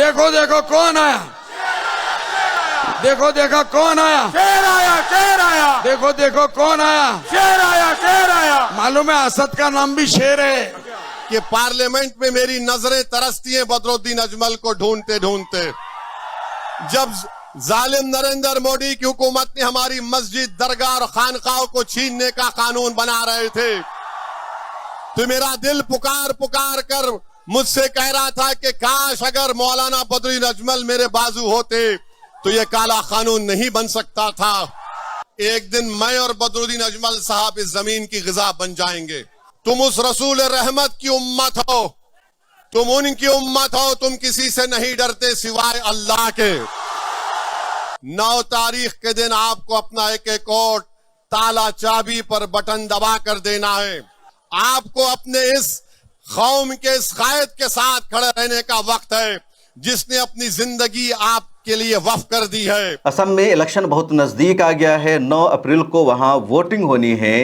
देखो देखो कौन आया, देखो देखो कौन आया, शेर आया, शेर आया, देखो देखो कौन आया, शेर आया, शेर आया। मालूम है असद का नाम भी शेर है। कि पार्लियामेंट में मेरी नजरें तरसती हैं बदरुद्दीन अजमल को ढूंढते ढूंढते। जब जालिम नरेंद्र मोदी की हुकूमत ने हमारी मस्जिद, दरगाह और खानकाहों को छीनने का कानून बना रहे थे, तो मेरा दिल पुकार पुकार कर मुझसे कह रहा था कि काश अगर मौलाना बदरुद्दीन अजमल मेरे बाजू होते तो ये काला कानून नहीं बन सकता था। एक दिन मैं और बदरुद्दीन अजमल साहब इस जमीन की ग़िज़ा बन जाएंगे। तुम उस रसूल रहमत की उम्मत हो, तुम उनकी उम्मत हो, तुम किसी से नहीं डरते सिवाय अल्लाह के। 9 तारीख के दिन आपको अपना एक एक वोट ताला चाबी पर बटन दबा कर देना है। आपको अपने इस कौम के इस कायद के साथ खड़े रहने का वक्त है जिसने अपनी जिंदगी आपके लिए वक्फ कर दी है। असम में इलेक्शन बहुत नज़दीक आ गया है। 9 अप्रैल को वहाँ वोटिंग होनी है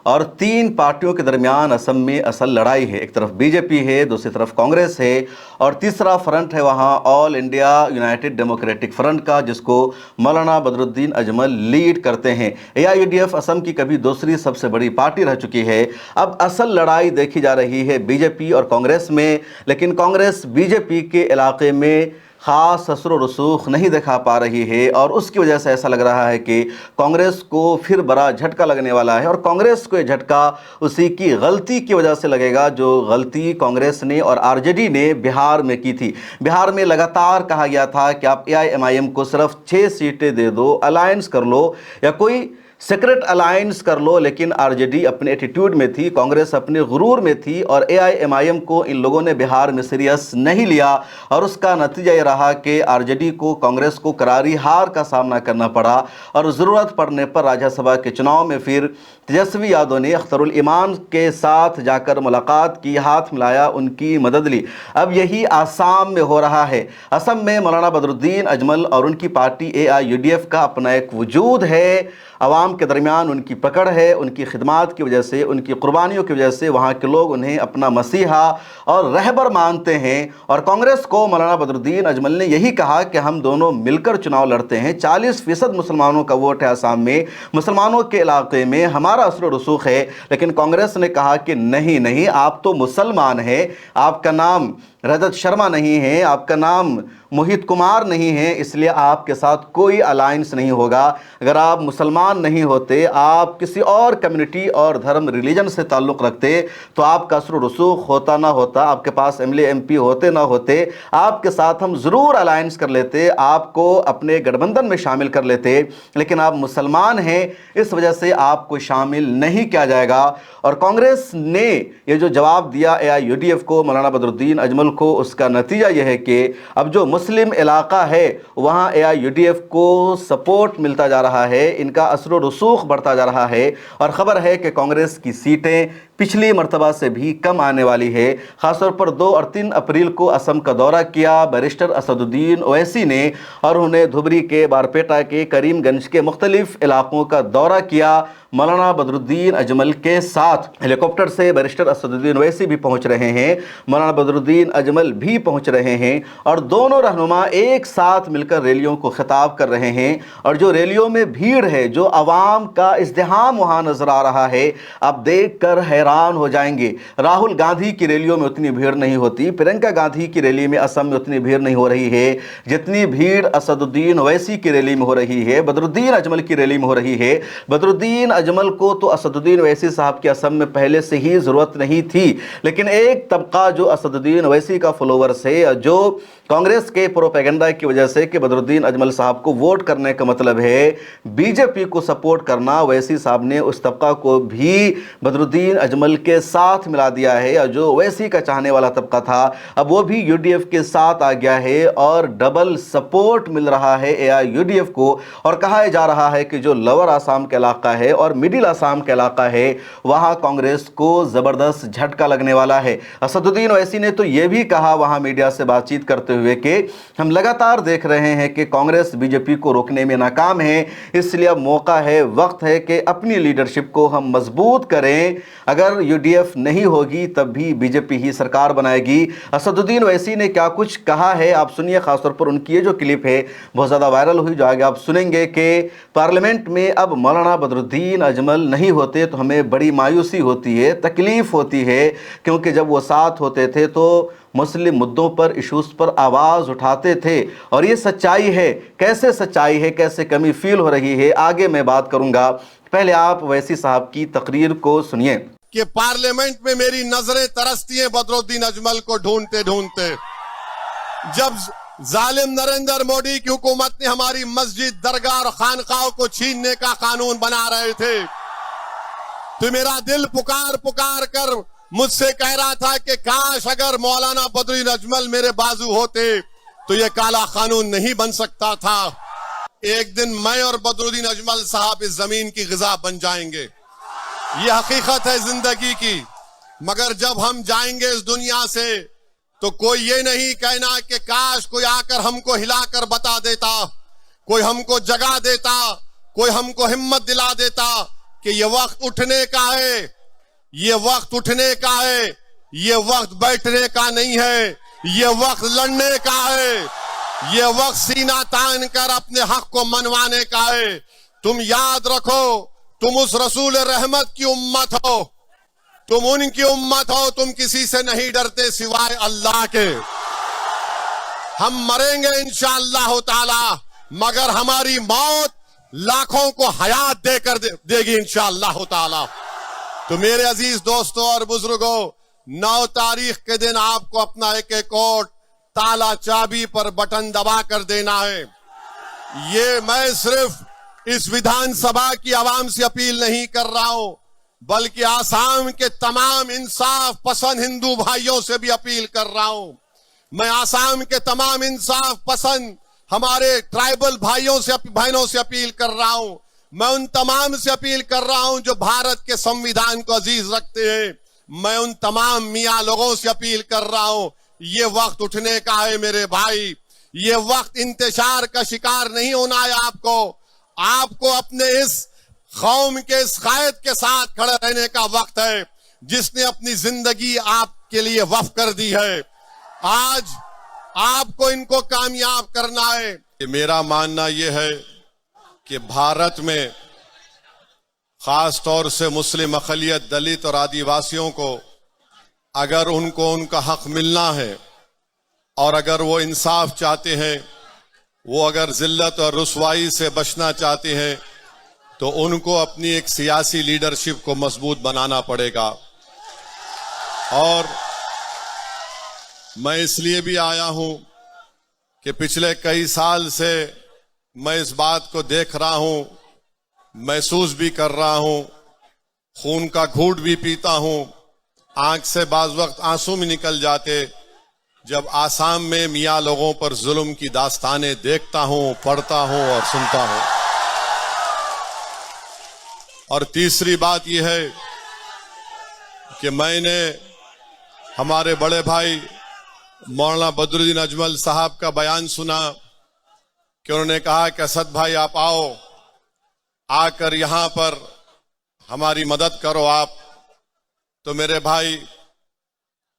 और 3 पार्टियों के दरमियान असम में असल लड़ाई है। एक तरफ बीजेपी है, दूसरी तरफ कांग्रेस है और तीसरा फ्रंट है वहाँ all India United democratic front का, जिसको मौलाना बदरुद्दीन अजमल लीड करते हैं। AIUDF असम की कभी दूसरी सबसे बड़ी पार्टी रह चुकी है। अब असल लड़ाई देखी जा रही है बीजेपी और कांग्रेस में, लेकिन कांग्रेस बीजेपी के इलाके में ख़ास असर व रसूख नहीं दिखा पा रही है और उसकी वजह से ऐसा लग रहा है कि कांग्रेस को फिर बड़ा झटका लगने वाला है। और कांग्रेस को ये झटका उसी की गलती की वजह से लगेगा जो गलती कांग्रेस ने और RJD ने बिहार में की थी। बिहार में लगातार कहा गया था कि आप AIMIM को सिर्फ 6 सीटें दे दो, अलायंस कर लो या कोई सीक्रेट अलायंस कर लो, लेकिन RJD अपने एटीट्यूड में थी, कांग्रेस अपने गुरूर में थी और AIMIM को इन लोगों ने बिहार में सीरियस नहीं लिया और उसका नतीजा ये रहा कि RJD को, कांग्रेस को करारी हार का सामना करना पड़ा और ज़रूरत पड़ने पर राज्यसभा के चुनाव में फिर तेजस्वी यादव ने अख्तरुल ईमान के साथ जाकर मुलाकात की, हाथ मिलाया, उनकी मदद ली। अब यही आसाम में हो रहा है। असम में मौलाना बदरुद्दीन अजमल और उनकी पार्टी AIUDF का अपना एक वजूद है, आवाम के दरमियान उनकी पकड़ है, उनकी खिदमात की वजह से, उनकी कुर्बानियों की वजह से वहाँ के लोग उन्हें अपना मसीहा और रहबर मानते हैं। और कांग्रेस को मौलाना बदरुद्दीन अजमल ने यही कहा कि हम दोनों मिलकर चुनाव लड़ते हैं। 40% मुसलमानों का वोट है आसाम में, मुसलमानों के इलाके में हमारा असर रसूख है, लेकिन कांग्रेस ने कहा कि नहीं नहीं, आप तो मुसलमान हैं, आपका नाम रजत शर्मा नहीं है, आपका नाम मोहित कुमार नहीं है, इसलिए आपके साथ कोई अलायंस नहीं होगा। अगर आप मुसलमान नहीं होते, आप किसी और कम्युनिटी और धर्म रिलीजन से ताल्लुक़ रखते, तो आपका असर रसूख होता ना होता, आपके पास MLA MP होते ना होते, आपके साथ हम ज़रूर अलायंस कर लेते, आपको अपने गठबंधन में शामिल कर लेते, लेकिन आप मुसलमान हैं, इस वजह से आपको शामिल नहीं किया जाएगा। और कांग्रेस ने ये जो जवाब दिया AIUDF को, मौलाना बदरुद्दीन अजमल को, उसका नतीजा यह है कि अब जो मुस्लिम इलाका है वहाँ AIUDF को सपोर्ट मिलता जा रहा है, इनका असर रसूख बढ़ता जा रहा है और ख़बर है कि कांग्रेस की सीटें पिछली मर्तबा से भी कम आने वाली है। ख़ासतौर पर 2 और 3 अप्रैल को असम का दौरा किया बैरिस्टर असदुद्दीन ओवैसी ने और उन्हें धुबरी के, बारपेटा के, करीमगंज के मुख्तलिफ इलाकों का दौरा किया। मौलाना बदरुद्दीन अजमल के साथ हेलीकॉप्टर से बैरिस्टर असदुद्दीन ओवैसी भी पहुंच रहे हैं, मौलाना बदरुद्दीन अजमल भी पहुंच रहे हैं और दोनों रहनुमा एक साथ मिलकर रैलियों को खिताब कर रहे हैं। और जो रैलियों में भीड़ है, जो आवाम का इज़्दिहाम वहाँ नज़र आ रहा है, आप देख कर हैरान हो जाएंगे। राहुल गांधी की रैलियों में उतनी भीड़ नहीं होती, प्रियंका गांधी की रैली में असम में उतनी भीड़ नहीं हो रही है जितनी भीड़ असदुद्दीन ओवैसी की रैली में हो रही है, बदरुद्दीन अजमल की रैली में हो रही है। बदरुद्दीन अजमल को तो असदुद्दीन ओवैसी साहब की असम में पहले से ही ज़रूरत नहीं थी, लेकिन एक तबका जो असदुद्दीन ओवैसी का फॉलोवर्स है, जो कांग्रेस के प्रोपेगेंडा की वजह से कि बदरुद्दीन अजमल साहब को वोट करने का मतलब है बीजेपी को सपोर्ट करना, ओवैसी साहब ने उस तबका को भी बदरुद्दीन अजमल के साथ मिला दिया है। और जो ओवैसी का चाहने वाला तबका था, अब वो भी UDF के साथ आ गया है और डबल सपोर्ट मिल रहा है AIUDF को। और कहा जा रहा है कि जो लोअर आसाम का इलाका है और मिडिल आसाम का इलाका है, वहाँ कांग्रेस को ज़बरदस्त झटका लगने वाला है। असदुद्दीन ओवैसी ने तो ये भी कहा वहाँ मीडिया से बातचीत करते होते हुए कि हम लगातार देख रहे हैं कि कांग्रेस बीजेपी को रोकने में नाकाम है, इसलिए अब मौका है, वक्त है कि अपनी लीडरशिप को हम मजबूत करें। अगर यूडीएफ नहीं होगी तब भी बीजेपी ही सरकार बनाएगी। असदुद्दीन ओवैसी ने क्या कुछ कहा है आप सुनिए। खासतौर पर उनकी ये जो क्लिप है बहुत ज़्यादा वायरल हुई, जो आगे आप सुनेंगे कि पार्लियामेंट में अब मौलाना बदरुद्दीन अजमल नहीं होते तो हमें बड़ी मायूसी होती है, तकलीफ होती है, क्योंकि जब वो साथ होते थे तो मुस्लिम मुद्दों पर, इशूज़ पर आवाज़ उठाते थे। और ये सच्चाई है। कैसे सच्चाई है, कैसे कमी फील हो रही है, आगे मैं बात करूंगा। पहले आप ओवैसी साहब की तकरीर को सुनिए। कि पार्लियामेंट में मेरी नजरें तरसती हैं बदरुद्दीन अजमल को ढूंढते ढूंढते। जब जालिम नरेंद्र मोदी की हुकूमत ने हमारी मस्जिद, दरगाह और खानकाहों को छीनने का कानून बना रहे थे, तो मेरा दिल पुकार पुकार कर मुझसे कह रहा था कि काश अगर मौलाना बदरुद्दीन अजमल मेरे बाजू होते तो ये काला कानून नहीं बन सकता था। एक दिन मैं और बदरुद्दीन अजमल साहब इस जमीन की ग़िज़ा बन जाएंगे, ये हकीकत है जिंदगी की। मगर जब हम जाएंगे इस दुनिया से तो कोई ये नहीं कहना कि काश कोई आकर हमको हिलाकर बता देता, कोई हमको जगा देता, कोई हमको हिम्मत दिला देता कि ये वक्त उठने का है, ये वक्त उठने का है, ये वक्त बैठने का नहीं है, ये वक्त लड़ने का है, ये वक्त सीना तान कर अपने हक को मनवाने का है। तुम याद रखो, तुम उस रसूल रहमत की उम्मत हो, तुम उनकी उम्मत हो, तुम किसी से नहीं डरते सिवाय अल्लाह के। हम मरेंगे इंशाअल्लाह ताला, मगर हमारी मौत लाखों को हयात देकर देगी इंशाअल्लाह ताला। तो मेरे अजीज दोस्तों और बुजुर्गों, 9 तारीख के दिन आपको अपना एक एक वोट ताला चाबी पर बटन दबा कर देना है। ये मैं सिर्फ इस विधानसभा की आवाम से अपील नहीं कर रहा हूं, बल्कि आसाम के तमाम इंसाफ पसंद हिंदू भाइयों से भी अपील कर रहा हूं। मैं आसाम के तमाम इंसाफ पसंद हमारे ट्राइबल भाइयों से, बहनों से अपील कर रहा हूं। मैं उन तमाम से अपील कर रहा हूं जो भारत के संविधान को अजीज रखते हैं। मैं उन तमाम मियां लोगों से अपील कर रहा हूं, ये वक्त उठने का है मेरे भाई। ये वक्त इंतशार का शिकार नहीं होना है। आपको अपने इस कौम के इस कायद के साथ खड़े रहने का वक्त है जिसने अपनी जिंदगी आपके लिए वक्फ कर दी है। आज आपको इनको कामयाब करना है। मेरा मानना यह है कि भारत में खास तौर से मुस्लिम अक़लियत, दलित और आदिवासियों को अगर उनको उनका हक मिलना है और अगर वो इंसाफ चाहते हैं, वो अगर जिल्लत और रुसवाई से बचना चाहते हैं, तो उनको अपनी एक सियासी लीडरशिप को मजबूत बनाना पड़ेगा। और मैं इसलिए भी आया हूं कि पिछले कई साल से मैं इस बात को देख रहा हूं, महसूस भी कर रहा हूं, खून का घूंट भी पीता हूं, आंख से बाज वक्त आंसू भी निकल जाते जब आसाम में मियां लोगों पर जुल्म की दास्तानें देखता हूं, पढ़ता हूं और सुनता हूं। और तीसरी बात यह है कि मैंने हमारे बड़े भाई मौलाना बदरुद्दीन अजमल साहब का बयान सुना कि उन्होंने कहा कि असद भाई आप आओ, आकर यहां पर हमारी मदद करो आप। तो मेरे भाई,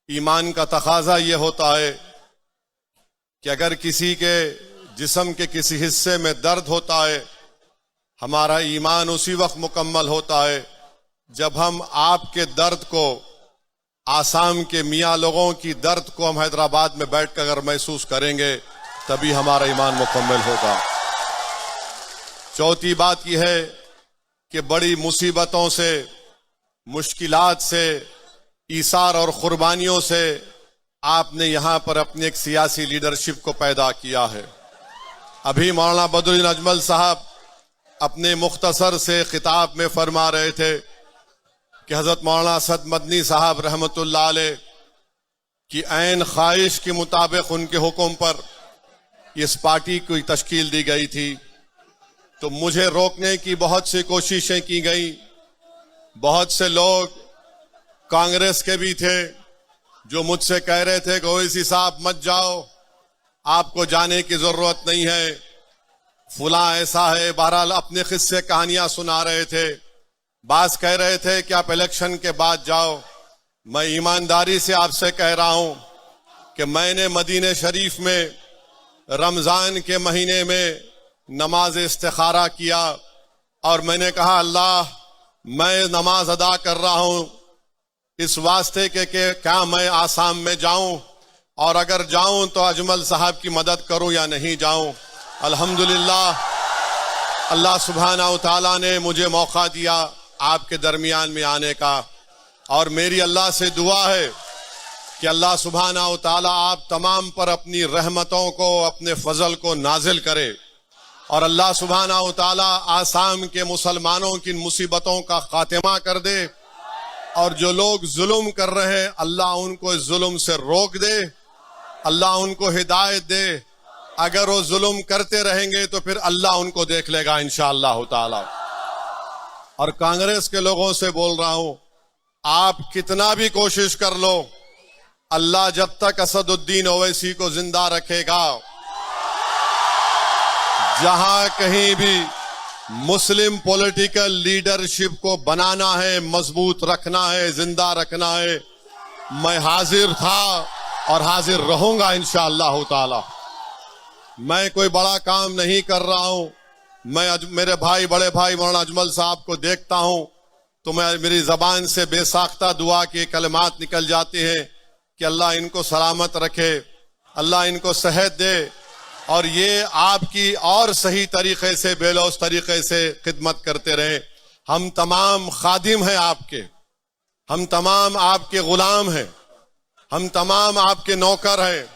ईमान का तकाजा ये होता है कि अगर किसी के जिस्म के किसी हिस्से में दर्द होता है, हमारा ईमान उसी वक्त मुकम्मल होता है जब हम आपके दर्द को, आसाम के मियां लोगों की दर्द को हम हैदराबाद में बैठकर अगर महसूस करेंगे, तभी हमारा ईमान मुकम्मल होगा। चौथी बात यह है कि बड़ी मुसीबतों से, मुश्किलात से, ईसार और कुर्बानियों से आपने यहां पर अपनी एक सियासी लीडरशिप को पैदा किया है। अभी मौलाना बदरुद्दीन अजमल साहब अपने मुख्तसर से खिताब में फरमा रहे थे कि हजरत मौलाना असद मदनी साहब रहमतुल्लाह अलैह की ऐन ख्वाहिश के मुताबिक उनके हुक्म पर इस पार्टी की तश्कील दी गई थी। तो मुझे रोकने की बहुत सी कोशिशें की गई। बहुत से लोग कांग्रेस के भी थे जो मुझसे कह रहे थे कि ओवैसी साहब मत जाओ, आपको जाने की जरूरत नहीं है, फुला ऐसा है। बहरहाल अपने किस्से कहानियां सुना रहे थे। बास कह रहे थे कि आप इलेक्शन के बाद जाओ। मैं ईमानदारी से आपसे कह रहा हूं कि मैंने मदीने शरीफ में रमजान के महीने में नमाज इस्तिखारा किया और मैंने कहा अल्लाह, मैं नमाज अदा कर रहा हूं इस वास्ते के क्या मैं आसाम में जाऊं, और अगर जाऊं तो अजमल साहब की मदद करूं या नहीं जाऊं। अल्हम्दुलिल्लाह अल्लाह सुब्हाना व तआला ने मुझे मौका दिया आपके दरमियान में आने का, और मेरी अल्लाह से दुआ है कि अल्लाह सुब्हाना व तआला आप तमाम पर अपनी रहमतों को, अपने फजल को नाजिल करे, और अल्लाह सुब्हाना व तआला आसाम के मुसलमानों की मुसीबतों का खात्मा कर दे, और जो लोग जुल्म कर रहे हैं अल्लाह उनको इस जुल्म से रोक दे, अल्लाह उनको हिदायत दे। अगर वो जुल्म करते रहेंगे तो फिर अल्लाह उनको देख लेगा इंशाअल्लाह ताला। और कांग्रेस के लोगों से बोल रहा हूं, आप कितना भी कोशिश कर लो, अल्लाह जब तक असदुद्दीन ओवैसी को जिंदा रखेगा, जहां कहीं भी मुस्लिम पॉलिटिकल लीडरशिप को बनाना है, मजबूत रखना है, जिंदा रखना है, मैं हाजिर था और हाजिर रहूंगा इंशाअल्लाह ताला। मैं कोई बड़ा काम नहीं कर रहा हूं। मैं मेरे भाई, बड़े भाई मौलाना अजमल साहब को देखता हूं तो मेरी जबान से बेसाख्ता दुआ के कलमात निकल जाते हैं कि अल्लाह इनको सलामत रखे, अल्लाह इनको सेहत दे, और ये आपकी और सही तरीके से, बेलौस तरीके से खिदमत करते रहे। हम तमाम खादिम हैं आपके, हम तमाम आपके गुलाम हैं, हम तमाम आपके नौकर हैं।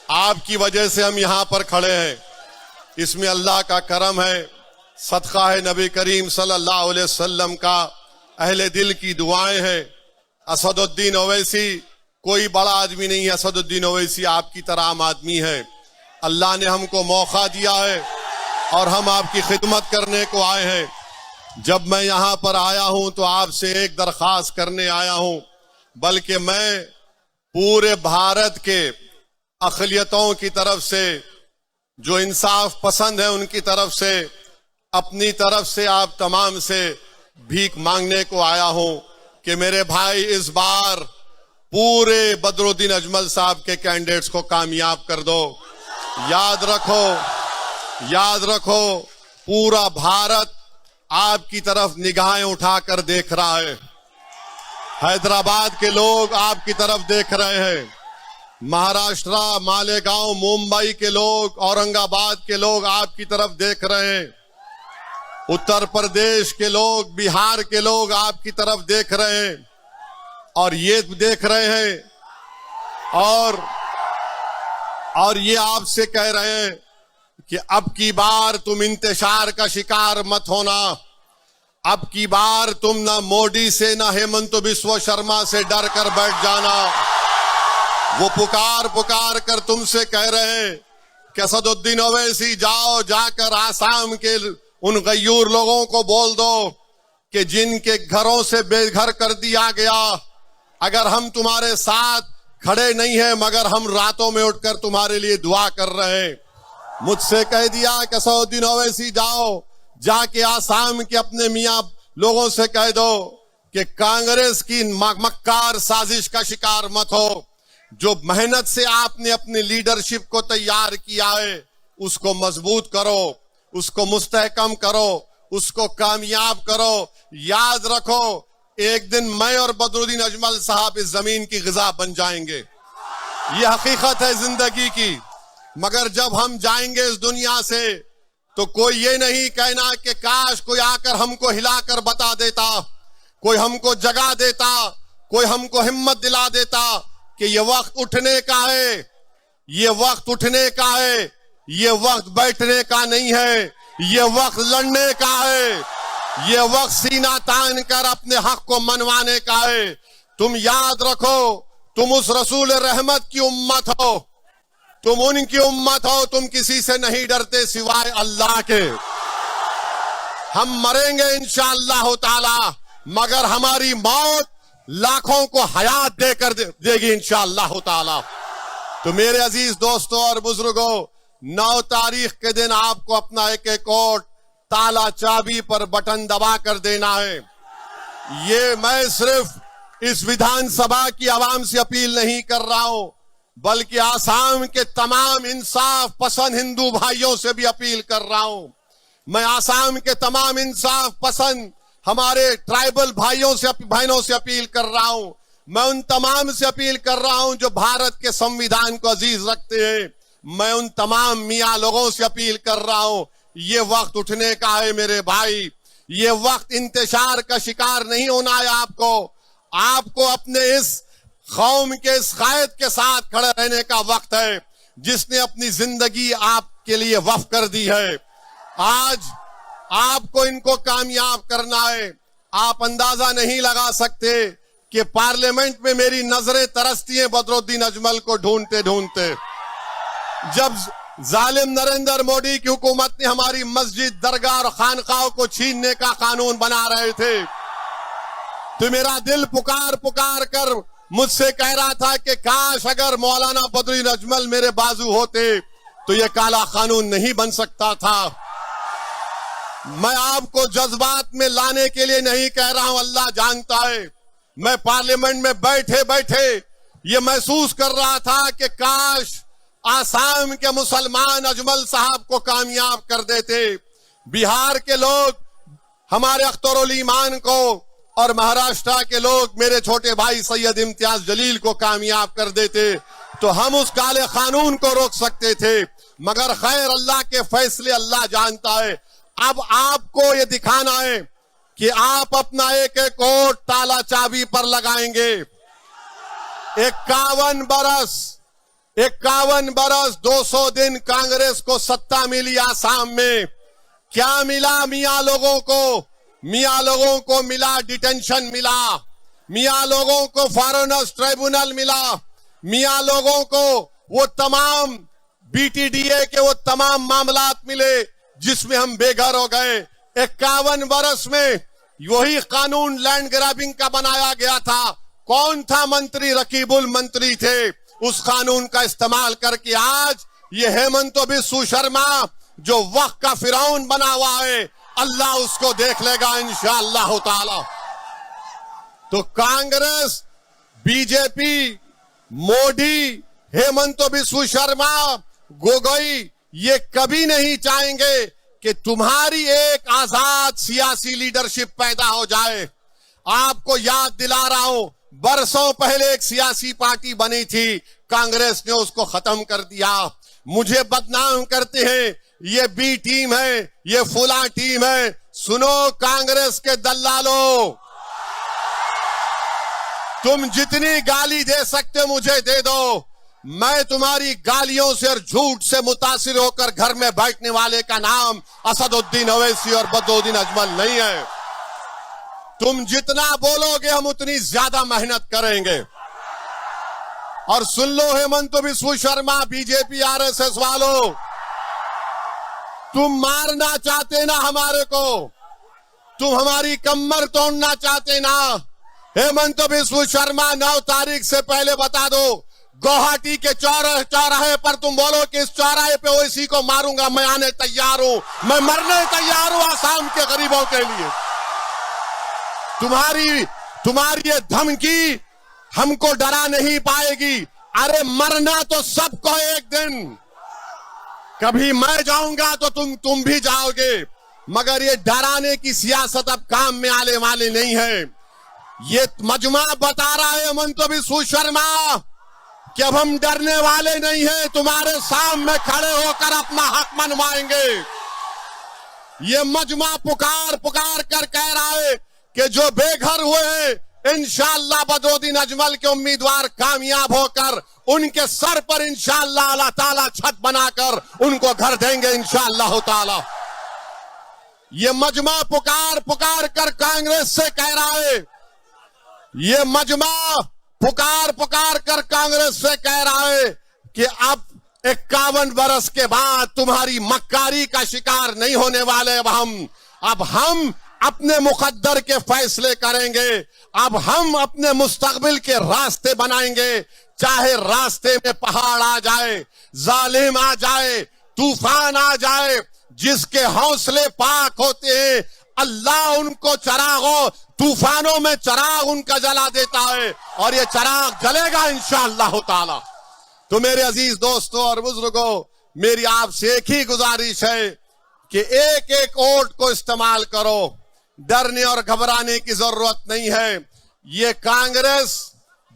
आपकी वजह से हम यहां पर खड़े हैं। इसमें अल्लाह का करम है, सदका है नबी करीम सल्लल्लाहु अलैहि वसल्लम का, अहले दिल की दुआएं हैं। असदुद्दीन ओवैसी कोई बड़ा आदमी नहीं है, असदुद्दीन ओवैसी आपकी तरह आम आदमी है। अल्लाह ने हमको मौका दिया है और हम आपकी खिदमत करने को आए हैं। जब मैं यहां पर आया हूं तो आपसे एक दरख्वास्त करने आया हूं, बल्कि मैं पूरे भारत के अक़लियतों की तरफ से, जो इंसाफ पसंद है उनकी तरफ से, अपनी तरफ से आप तमाम से भीख मांगने को आया हूं कि मेरे भाई इस बार पूरे बदरुद्दीन अजमल साहब के कैंडिडेट्स को कामयाब कर दो। याद रखो, याद रखो, पूरा भारत आपकी तरफ निगाहें उठाकर देख रहा है। हैदराबाद के लोग आपकी तरफ देख रहे हैं, महाराष्ट्र, मालेगांव, मुंबई के लोग, औरंगाबाद के लोग आपकी तरफ देख रहे हैं, उत्तर प्रदेश के लोग, बिहार के लोग आपकी तरफ देख रहे हैं, और ये देख रहे हैं और ये आपसे कह रहे हैं कि अब की बार तुम इंतशार का शिकार मत होना। अब की बार तुम ना मोदी से, ना हेमंत बिस्वा शर्मा से डर कर बैठ जाना। वो पुकार पुकार कर तुमसे कह रहे हैं कि असदुद्दीन ओवैसी जाओ, जाकर आसाम के उन गयूर लोगों को बोल दो कि जिनके घरों से बेघर कर दिया गया, अगर हम तुम्हारे साथ खड़े नहीं हैं मगर हम रातों में उठकर तुम्हारे लिए दुआ कर रहे हैं। मुझसे कह दिया कि असदुद्दीन ओवैसी जाओ, जाके आसाम के अपने मियां लोगों से कह दो कि कांग्रेस की मक्कार साजिश का शिकार मत हो। जो मेहनत से आपने अपनी लीडरशिप को तैयार किया है उसको मजबूत करो, उसको मुस्तहकम करो, उसको कामयाब करो। याद रखो, एक दिन मैं और बदरुद्दीन अजमल साहब इस जमीन की ग़िज़ा बन जाएंगे। ये हकीकत है जिंदगी की। मगर जब हम जाएंगे इस दुनिया से तो कोई ये नहीं कहना कि काश कोई आकर हमको हिलाकर बता देता, कोई हमको जगा देता, कोई हमको हिम्मत दिला देता कि ये वक्त उठने का है, ये वक्त उठने का है, ये वक्त बैठने का नहीं है, ये वक्त लड़ने का है, ये वक्त सीना तान कर अपने हक को मनवाने का है। तुम याद रखो, तुम उस रसूल रहमत की उम्मत हो, तुम उनकी उम्मत हो, तुम किसी से नहीं डरते सिवाय अल्लाह के। हम मरेंगे इंशाअल्लाह ताला, मगर हमारी मौत लाखों को हयात देकर देगी इंशाअल्लाह ताला। तो तो मेरे अजीज दोस्तों और बुजुर्गों, 9 तारीख के दिन आपको अपना एक एक वोट ताला चाबी पर बटन दबा कर देना है। ये मैं सिर्फ इस विधानसभा की आवाम से अपील नहीं कर रहा हूं, बल्कि आसाम के तमाम इंसाफ पसंद हिंदू भाइयों से भी अपील कर रहा हूं। मैं आसाम के तमाम इंसाफ पसंद हमारे ट्राइबल भाइयों से बहनों से अपील कर रहा हूं। मैं उन तमाम से अपील कर रहा हूं जो भारत के संविधान को अजीज रखते हैं। मैं उन तमाम मियां लोगों से अपील कर रहा हूं, ये वक्त उठने का है मेरे भाई। ये वक्त इंतशार का शिकार नहीं होना है। आपको अपने इस कौम के इस कायद के साथ खड़े रहने का वक्त है जिसने अपनी जिंदगी आपके लिए वक्फ कर दी है। आज आपको इनको कामयाब करना है। आप अंदाजा नहीं लगा सकते कि पार्लियामेंट में मेरी नजरें तरसती हैं बदरुद्दीन अजमल को ढूंढते ढूंढते। जब जालिम नरेंद्र मोदी की हुकूमत ने हमारी मस्जिद, दरगाह और खानकाहों को छीनने का कानून बना रहे थे, तो मेरा दिल पुकार पुकार कर मुझसे कह रहा था कि काश अगर मौलाना बदरुद्दीन अजमल मेरे बाजू होते तो यह काला कानून नहीं बन सकता था। मैं आपको जज्बात में लाने के लिए नहीं कह रहा हूं, अल्लाह जानता है। मैं पार्लियामेंट में बैठे बैठे ये महसूस कर रहा था कि काश आसाम के मुसलमान अजमल साहब को कामयाब कर देते, बिहार के लोग हमारे अख्तरुल ईमान को और महाराष्ट्र के लोग मेरे छोटे भाई सैयद इम्तियाज जलील को कामयाब कर देते, तो हम उस काले कानून को रोक सकते थे। मगर खैर, अल्लाह के फैसले अल्लाह जानता है। अब आपको ये दिखाना है कि आप अपना एक एक वोट ताला चाबी पर लगाएंगे। 51 बरस 200 दिन कांग्रेस को सत्ता मिली आसाम में। क्या मिला मियां लोगों को? मियां लोगों को मिला डिटेंशन मिला, मियां लोगों को फॉरेनर्स ट्राइब्यूनल मिला, मियां लोगों को वो तमाम बीटीडीए के वो तमाम मामलात मिले जिसमें हम बेघर हो गए। 51 बरस में वही कानून लैंड ग्रैबिंग का बनाया गया था। कौन था मंत्री? रकीबुल मंत्री थे। उस कानून का इस्तेमाल करके आज ये हेमंत बिस्वा शर्मा जो वक्त का फिरौन बना हुआ है, अल्लाह उसको देख लेगा इंशाअल्लाह ताला। तो कांग्रेस, बीजेपी, मोदी, हेमंत बिस्वा शर्मा, गोगोई ये कभी नहीं चाहेंगे कि तुम्हारी एक आजाद सियासी लीडरशिप पैदा हो जाए। आपको याद दिला रहा हूं, बरसों पहले एक सियासी पार्टी बनी थी, कांग्रेस ने उसको खत्म कर दिया। मुझे बदनाम करते हैं, ये बी टीम है, ये फुला टीम है। सुनो कांग्रेस के दल्लालों, तुम जितनी गाली दे सकते मुझे दे दो। मैं तुम्हारी गालियों से और झूठ से मुतासिर होकर घर में बैठने वाले का नाम असदुद्दीन ओवैसी और बदरुद्दीन अजमल नहीं है। तुम जितना बोलोगे हम उतनी ज्यादा मेहनत करेंगे। और सुन लो हेमंत बिस्वा शर्मा, बीजेपी आरएसएस वालों, तुम मारना चाहते ना हमारे को, तुम हमारी कमर तोड़ना चाहते ना। हेमंत बिस्वा शर्मा 9 तारीख से पहले बता दो, गुवाहाटी के चौराहे पर तुम बोलो कि इस चौराहे पे ओवैसी को मारूंगा, मैं आने तैयार हूं, मैं मरने तैयार हूं आसाम के गरीबों के लिए। तुम्हारी ये धमकी हमको डरा नहीं पाएगी। अरे मरना तो सबको एक दिन, कभी मैं जाऊंगा तो तुम भी जाओगे, मगर ये डराने की सियासत अब काम में आने वाली नहीं है। ये मजमा बता रहा है हेमंत बिस्वा शर्मा कि अब हम डरने वाले नहीं हैं, तुम्हारे सामने खड़े होकर अपना हक मनवाएंगे। ये मजमा पुकार पुकार कर कह रहा है कि जो बेघर हुए हैं इंशाअल्लाह बदरुद्दीन अजमल के उम्मीदवार कामयाब होकर उनके सर पर इंशाअल्लाह अल्लाह ताला छत बनाकर उनको घर देंगे इंशाअल्लाह ताला। ये मजमा पुकार पुकार कर कांग्रेस से कह रहा है, ये मजमा पुकार पुकार कर कांग्रेस से कह रहा है कि अब 51 बरस के बाद तुम्हारी मक्कारी का शिकार नहीं होने वाले। अब हम अपने मुकद्दर के फैसले करेंगे। अब हम अपने मुस्तकबिल के रास्ते बनाएंगे, चाहे रास्ते में पहाड़ आ जाए, जालिम आ जाए, तूफान आ जाए। जिसके हौसले पाक होते हैं अल्लाह उनको चरागों तूफानों में चराग उनका जला देता है और ये चराग जलेगा इंशाअल्लाह ताला। तो मेरे अजीज दोस्तों और बुजुर्गों, मेरी आपसे एक ही गुजारिश है कि एक एक वोट को इस्तेमाल करो, डरने और घबराने की जरूरत नहीं है। ये कांग्रेस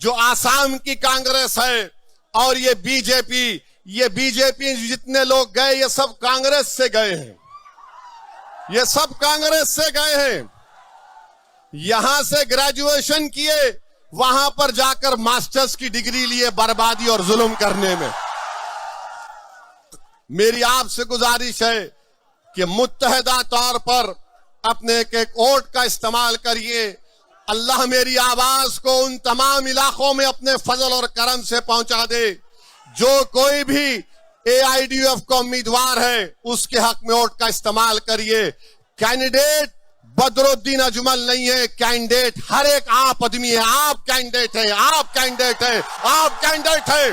जो आसाम की कांग्रेस है और ये बीजेपी जितने लोग गए ये सब कांग्रेस से गए हैं, ये सब कांग्रेस से गए हैं। यहां से ग्रेजुएशन किए, वहां पर जाकर मास्टर्स की डिग्री लिए बर्बादी और जुल्म करने में। मेरी आपसे गुजारिश है कि मुत्तहदा तौर पर अपने एक एक वोट का इस्तेमाल करिए। अल्लाह मेरी आवाज को उन तमाम इलाकों में अपने फजल और करम से पहुंचा दे। जो कोई भी AIDUF का उम्मीदवार है उसके हक में वोट का इस्तेमाल करिए। कैंडिडेट बदरुद्दीन अजमल नहीं है, कैंडिडेट हर एक आप आदमी है। आप कैंडिडेट है, आप कैंडिडेट है, आप कैंडिडेट है,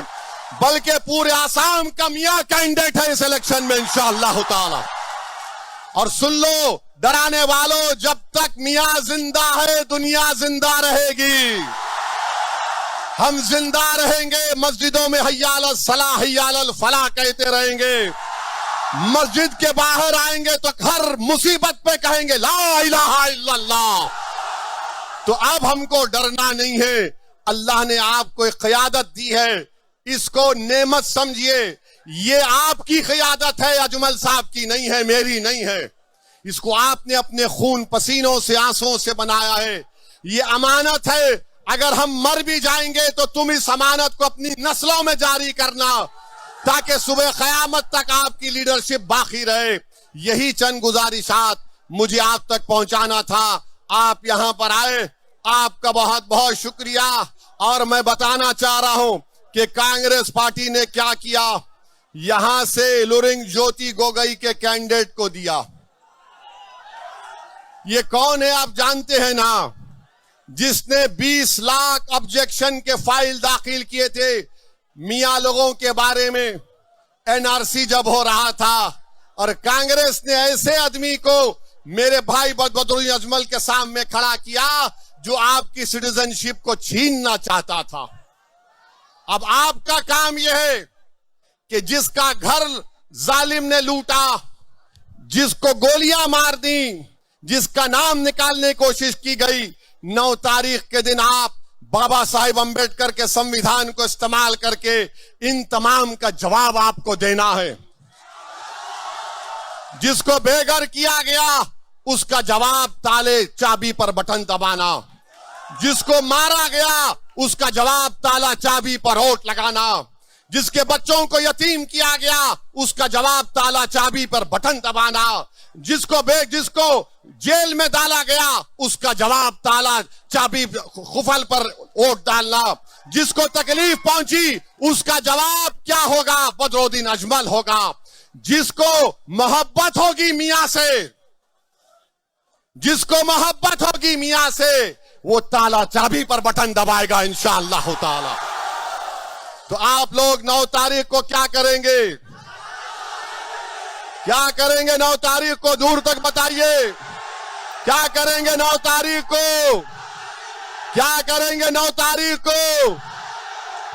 बल्कि पूरे आसाम का मियां कैंडिडेट है इस इलेक्शन में इंशाअल्लाह ताला। और सुन लो डराने वालों, जब तक मियां जिंदा है दुनिया जिंदा रहेगी। हम जिंदा रहेंगे, मस्जिदों में हय्या अलल सलाह हय्या अलल फलाह कहते रहेंगे। मस्जिद के बाहर आएंगे तो हर मुसीबत पे कहेंगे ला इलाहा इल्लल्लाह। तो अब हमको डरना नहीं है। अल्लाह ने आपको एक क़यादत दी है, इसको नेमत समझिए। ये आपकी क़यादत है, अजमल साहब की नहीं है, मेरी नहीं है। इसको आपने अपने खून पसीनों से आंसुओं से बनाया है। ये अमानत है, अगर हम मर भी जाएंगे तो तुम इस अमानत को अपनी नस्लों में जारी करना, ताकि सुबह क़यामत तक आपकी लीडरशिप बाकी रहे। यही चंद गुजारिशात मुझे आप तक पहुंचाना था। आप यहां पर आए, आपका बहुत बहुत शुक्रिया। और मैं बताना चाह रहा हूं कि कांग्रेस पार्टी ने क्या किया, यहां से लुरिंग ज्योति गोगोई के कैंडिडेट को दिया। ये कौन है आप जानते हैं ना, जिसने 20 लाख ऑब्जेक्शन के फाइल दाखिल किए थे मियां लोगों के बारे में NRC जब हो रहा था। और कांग्रेस ने ऐसे आदमी को मेरे भाई बदरुद्दीन अजमल के सामने खड़ा किया जो आपकी सिटीजनशिप को छीनना चाहता था। अब आपका काम यह है कि जिसका घर जालिम ने लूटा, जिसको गोलियां मार दी, जिसका नाम निकालने की कोशिश की गई, 9 तारीख के दिन आप बाबा साहिब अंबेडकर के संविधान को इस्तेमाल करके इन तमाम का जवाब आपको देना है। जिसको बेघर किया गया उसका जवाब ताले चाबी पर बटन दबाना, जिसको मारा गया उसका जवाब ताला चाबी पर वोट लगाना, जिसके बच्चों को यतीम किया गया उसका जवाब ताला चाबी पर बटन दबाना, जिसको जेल में डाला गया उसका जवाब ताला चाबी खुफल पर वोट डालना, जिसको तकलीफ पहुंची उसका जवाब क्या होगा, बदरुद्दीन अजमल होगा। जिसको मोहब्बत होगी मियां से, जिसको मोहब्बत होगी मियां से, वो ताला चाबी पर बटन दबाएगा इंशाअल्लाह ताला। तो आप लोग 9 तारीख को क्या करेंगे, क्या करेंगे 9 तारीख को, दूर तक बताइए। क्या करेंगे 9 तारीख को, क्या करेंगे 9 तारीख को,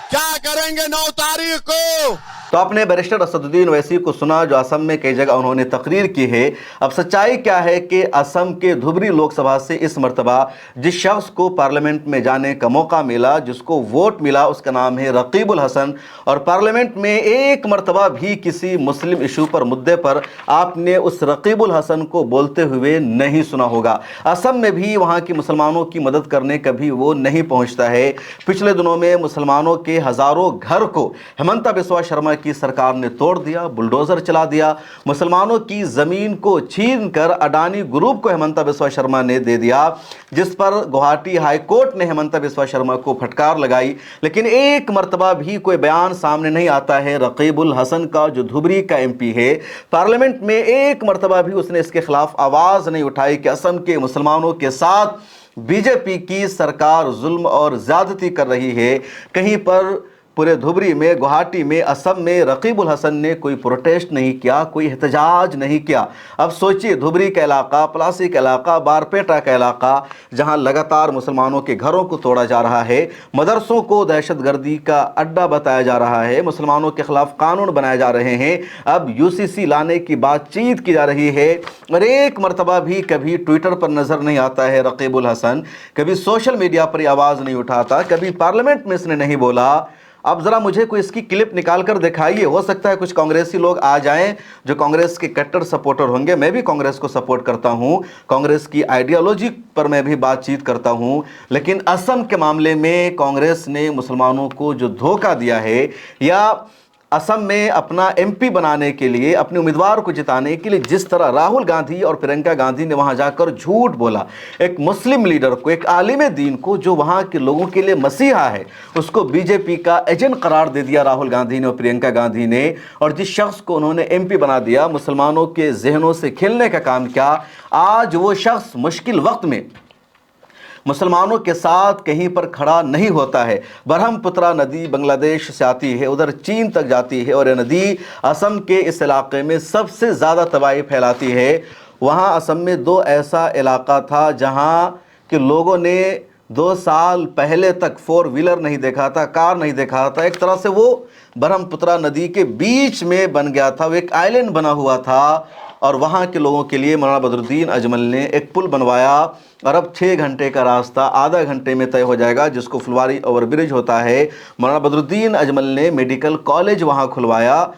क्या करेंगे 9 तारीख को। तो आपने बैरिस्टर असदुद्दीन ओवैसी को सुना, जो असम में कई जगह उन्होंने तकरीर की है। अब सच्चाई क्या है कि असम के धुबरी लोकसभा से इस मरतबा जिस शख्स को पार्लियामेंट में जाने का मौका मिला, जिसको वोट मिला, उसका नाम है रकीबुल हसन। और पार्लियामेंट में एक मरतबा भी किसी मुस्लिम इशू पर, मुद्दे पर आपने उस रकीबुल हसन को बोलते हुए नहीं सुना होगा। असम में भी वहाँ के मुसलमानों की मदद करने कभी वो नहीं पहुँचता है। पिछले दिनों में मुसलमानों के हज़ारों घर को हेमंता बिस्वा शर्मा की सरकार ने तोड़ दिया, बुलडोजर चला दिया। मुसलमानों की जमीन को छीनकर अडानी ग्रुप को हेमंता बिस्वा शर्मा ने दे दिया, जिस पर गुवाहाटी हाई कोर्ट ने हेमंता बिस्वा शर्मा को फटकार लगाई। लेकिन एक मर्तबा भी कोई बयान सामने नहीं आता है रकीबुल हसन का, जो धुबरी का MP है। पार्लियामेंट में एक मर्तबा भी उसने इसके खिलाफ आवाज नहीं उठाई कि असम के मुसलमानों के साथ बीजेपी की सरकार जुल्म और ज्यादती कर रही है। कहीं पर पूरे धुबरी में, गुवाहाटी में, असम में रकीबुल हसन ने कोई प्रोटेस्ट नहीं किया, कोई एहतजाज नहीं किया। अब सोचिए, धुबरी का इलाका, प्लासी का इलाका, बारपेटा का इलाका, जहां लगातार मुसलमानों के घरों को तोड़ा जा रहा है, मदरसों को दहशतगर्दी का अड्डा बताया जा रहा है, मुसलमानों के खिलाफ कानून बनाए जा रहे हैं, अब यूसीसी लाने की बातचीत की जा रही है, और एक मरतबा भी कभी ट्विटर पर नजर नहीं आता है रकीबुल हसन, कभी सोशल मीडिया पर आवाज़ नहीं उठाता, कभी पार्लियामेंट में इसने नहीं बोला। अब ज़रा मुझे कोई इसकी क्लिप निकाल कर दिखाइए। हो सकता है कुछ कांग्रेसी लोग आ जाएं जो कांग्रेस के कट्टर सपोर्टर होंगे। मैं भी कांग्रेस को सपोर्ट करता हूं, कांग्रेस की आइडियोलॉजी पर मैं भी बातचीत करता हूं, लेकिन असम के मामले में कांग्रेस ने मुसलमानों को जो धोखा दिया है, या असम में अपना एमपी बनाने के लिए, अपने उम्मीदवार को जिताने के लिए जिस तरह राहुल गांधी और प्रियंका गांधी ने वहां जाकर झूठ बोला, एक मुस्लिम लीडर को, एक आलिम दीन को जो वहां के लोगों के लिए मसीहा है, उसको बीजेपी का एजेंट करार दे दिया राहुल गांधी ने और प्रियंका गांधी ने, और जिस शख्स को उन्होंने एमपी बना दिया, मुसलमानों के जहनों से खेलने का काम किया। आज वो शख्स मुश्किल वक्त में मुसलमानों के साथ कहीं पर खड़ा नहीं होता है। ब्रह्मपुत्रा नदी बांग्लादेश से आती है, उधर चीन तक जाती है, और यह नदी असम के इस इलाके में सबसे ज़्यादा तबाही फैलाती है। वहाँ असम में 2 ऐसा इलाका था जहाँ के लोगों ने 2 साल पहले तक 4 व्हीलर नहीं देखा था, कार नहीं देखा था। एक तरह से वो ब्रह्मपुत्रा नदी के बीच में बन गया था, वो एक आइलैंड बना हुआ था, और वहाँ के लोगों के लिए मौलाना बदरुद्दीन अजमल ने एक पुल बनवाया, और अब 6 घंटे का रास्ता आधा घंटे में तय हो जाएगा, जिसको फुलवारी ओवरब्रिज होता है। मौलाना बदरुद्दीन अजमल ने मेडिकल कॉलेज वहाँ खुलवाया।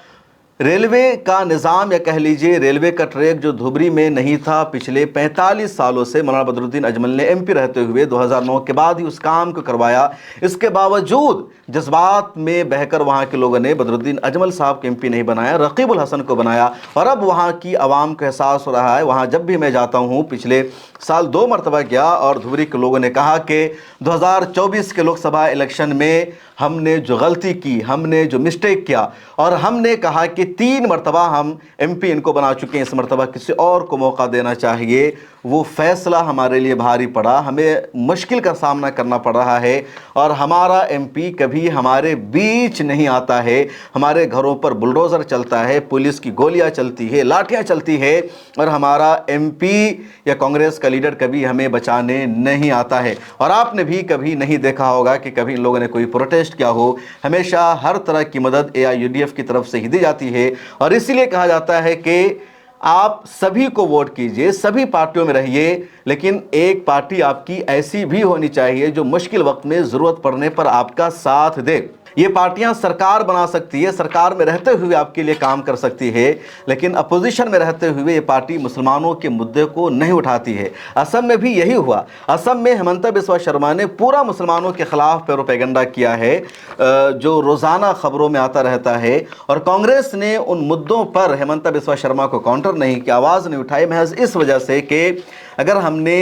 रेलवे का निज़ाम, या कह लीजिए रेलवे का ट्रैक जो धुबरी में नहीं था पिछले 45 सालों से, मौलाना बदरुद्दीन अजमल ने एमपी रहते हुए 2009 के बाद ही उस काम को करवाया। इसके बावजूद जज्बात में बहकर वहाँ के लोगों ने बदरुद्दीन अजमल साहब को एमपी नहीं बनाया, रकीबुल हसन को बनाया, और अब वहाँ की आवाम को एहसास हो रहा है। वहाँ जब भी मैं जाता हूँ, पिछले साल 2 मरतबा गया, और धुबरी के लोगों ने कहा कि 2024 के लोकसभा इलेक्शन में हमने जो गलती की, हमने जो मिस्टेक किया, और हमने कहा कि 3 मरतबा हम एमपी इनको बना चुके हैं, इस मरतबा किसी और को मौका देना चाहिए। वो फैसला हमारे लिए भारी पड़ा, हमें मुश्किल का सामना करना पड़ रहा है, और हमारा एमपी कभी हमारे बीच नहीं आता है। हमारे घरों पर बुलडोज़र चलता है, पुलिस की गोलियां चलती है, लाठियां चलती है, और हमारा एमपी या कांग्रेस का लीडर कभी हमें बचाने नहीं आता है। और आपने भी कभी नहीं देखा होगा कि कभी इन लोगों ने कोई प्रोटेस्ट किया हो। हमेशा हर तरह की मदद AIUDF की तरफ से ही दी जाती है, और इसीलिए कहा जाता है कि आप सभी को वोट कीजिए, सभी पार्टियों में रहिए, लेकिन एक पार्टी आपकी ऐसी भी होनी चाहिए जो मुश्किल वक्त में ज़रूरत पड़ने पर आपका साथ दे। ये पार्टियां सरकार बना सकती है, सरकार में रहते हुए आपके लिए काम कर सकती है, लेकिन अपोजिशन में रहते हुए ये पार्टी मुसलमानों के मुद्दे को नहीं उठाती है। असम में भी यही हुआ। असम में हेमंता बिस्वा शर्मा ने पूरा मुसलमानों के खिलाफ प्रोपेगेंडा किया है, जो रोज़ाना खबरों में आता रहता है, और कांग्रेस ने उन मुद्दों पर हेमंता बिस्वा शर्मा को काउंटर नहीं किया, आवाज़ नहीं उठाई, महज इस वजह से कि अगर हमने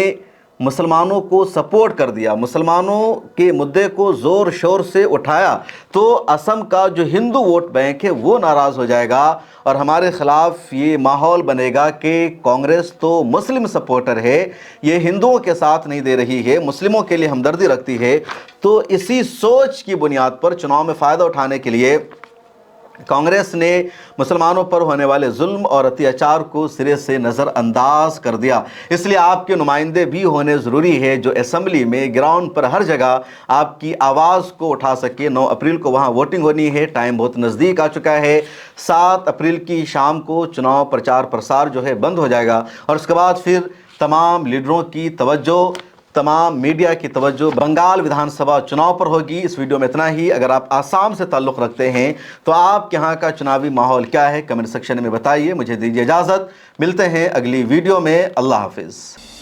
मुसलमानों को सपोर्ट कर दिया, मुसलमानों के मुद्दे को ज़ोर शोर से उठाया, तो असम का जो हिंदू वोट बैंक है वो नाराज़ हो जाएगा, और हमारे ख़िलाफ़ ये माहौल बनेगा कि कांग्रेस तो मुस्लिम सपोर्टर है, ये हिंदुओं के साथ नहीं दे रही है, मुस्लिमों के लिए हमदर्दी रखती है। तो इसी सोच की बुनियाद पर चुनाव में फ़ायदा उठाने के लिए कांग्रेस ने मुसलमानों पर होने वाले जुल्म और अत्याचार को सिरे से नज़रअंदाज कर दिया। इसलिए आपके नुमाइंदे भी होने ज़रूरी है जो असेंबली में, ग्राउंड पर, हर जगह आपकी आवाज़ को उठा सके। 9 अप्रैल को वहाँ वोटिंग होनी है, टाइम बहुत नज़दीक आ चुका है। 7 अप्रैल की शाम को चुनाव प्रचार प्रसार जो है बंद हो जाएगा, और उसके बाद फिर तमाम लीडरों की तवज्जो, तमाम मीडिया की तवज्जो बंगाल विधानसभा चुनाव पर होगी। इस वीडियो में इतना ही। अगर आप आसाम से ताल्लुक़ रखते हैं तो आप यहाँ का चुनावी माहौल क्या है, कमेंट सेक्शन में बताइए। मुझे दीजिए इजाज़त, मिलते हैं अगली वीडियो में। अल्लाह हाफिज़।